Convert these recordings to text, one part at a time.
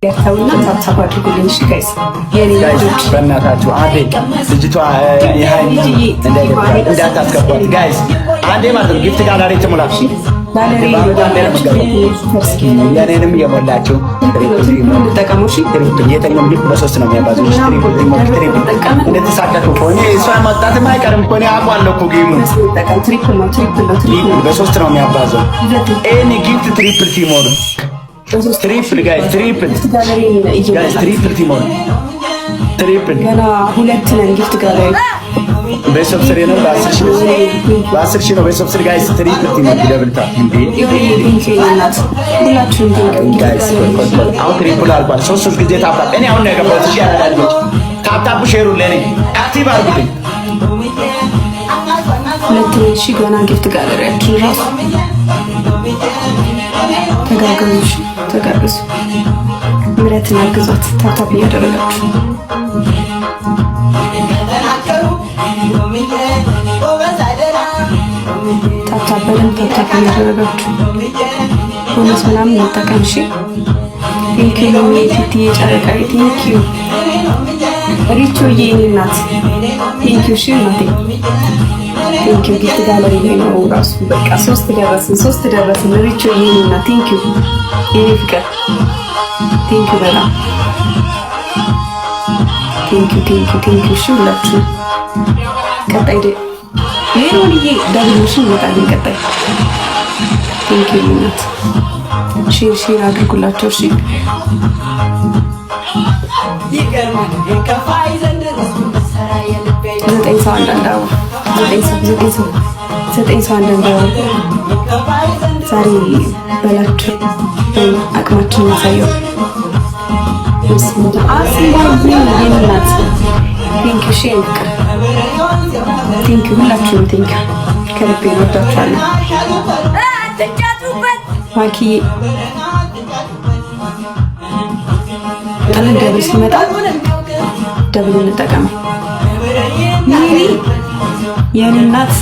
ያታውና ታታባ አድርጉልኝ። እሺ ጋይስ ጋይስ በእናታችሁ አንዴ ልጅቷ የሃይሚ እንዳታስገቧት ጋይስ። አንዴ ማለት ነው ጊፍት ጋላሪ ትሙላ ለኔንም እየሞላችሁ የተኛው ጊፍት በሶስት ነው የሚያባዙ እንደተሳቀቁ ከሆነ እሷ ማጣትም አይቀርም እኮ እኔ አውቃለሁ እኮ ጌሙ በሶስት ነው የሚያባዘው። ኤኒ ጊፍት ትሪፕል ቲሞር ትሪፕል ጋይስ ትሪፕል ቲሞር ትሪፕል ገና ሁለት ነን ጊፍት ጋላሪ ቤተሰብ ስሬ ነው በ10 ሺህ ነው ቤተሰብ ስሬ ጋይስ ትሪፕል ቲሞር ይደብልታ እንዴ ጋይስ አሁን ትሪፕል አልቋል። ሶስት ጊዜ ታፕ እኔ አሁን ነው የገባሁት። እሺ ያላዳልኩት ታፕ ሼሩ ለኔ አክቲቭ አድርጉልኝ። ሁለት ሺህ ገና ጊፍት ጋላሪያችን ራሱ ተጋገዙ ምረትን አግዟት። ታፕ እያደረጋችሁ ታፕ እያደረጋችሁ ቦነስ ምናምን እንጠቀም። እሺ ቴንኪዩ ቲቲ ጨረቃ ቴንኪዩ ሪቾዬ የኔ እናት ቴንኪዩ። እሺ እናቴ ቴንኪዩ። ጊፍት ጋለሪ ላይ ነው ራሱ በቃ ሶስት ደረስን። ሪቾዬ የኔ እናት ቴንኪዩ የኔ ፍቅር ቴንኪዩ በጣም ቴንኪዩ። እሺ ሁላችሁ ቀጣይ ሌሎልዬ ዳግሞሽን ይመጣልን ቀጣይ ቴንኪዩ እናት። ሼር አድርጉላቸው። እሺ ዘጠኝ ሰው አንዳንድ ዛሬ በላችሁ አቅማችን ያሳየው። እናት ቴንኪዩ። ሼር ፍቅር ቴንኪዩ ሁላችሁም ቴንኪዩ ከልቤ ወዳችኋለሁ። ማኪዬ ደብል ሲመጣ ደብል እንጠቀም። የኔ እናት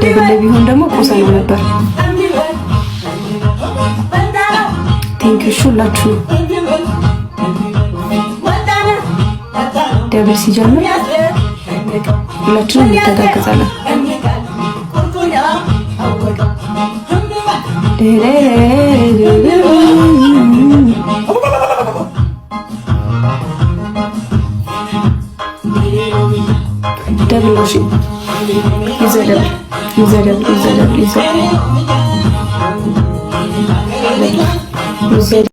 ደብል ቢሆን ደግሞ ቆሰኝ ነበር። ቴንኪዩ ሁላችሁ ደብል ሲጀምር ሁላችንም እንተጋገዛለን። ደብል ነው። እሺ ይዘ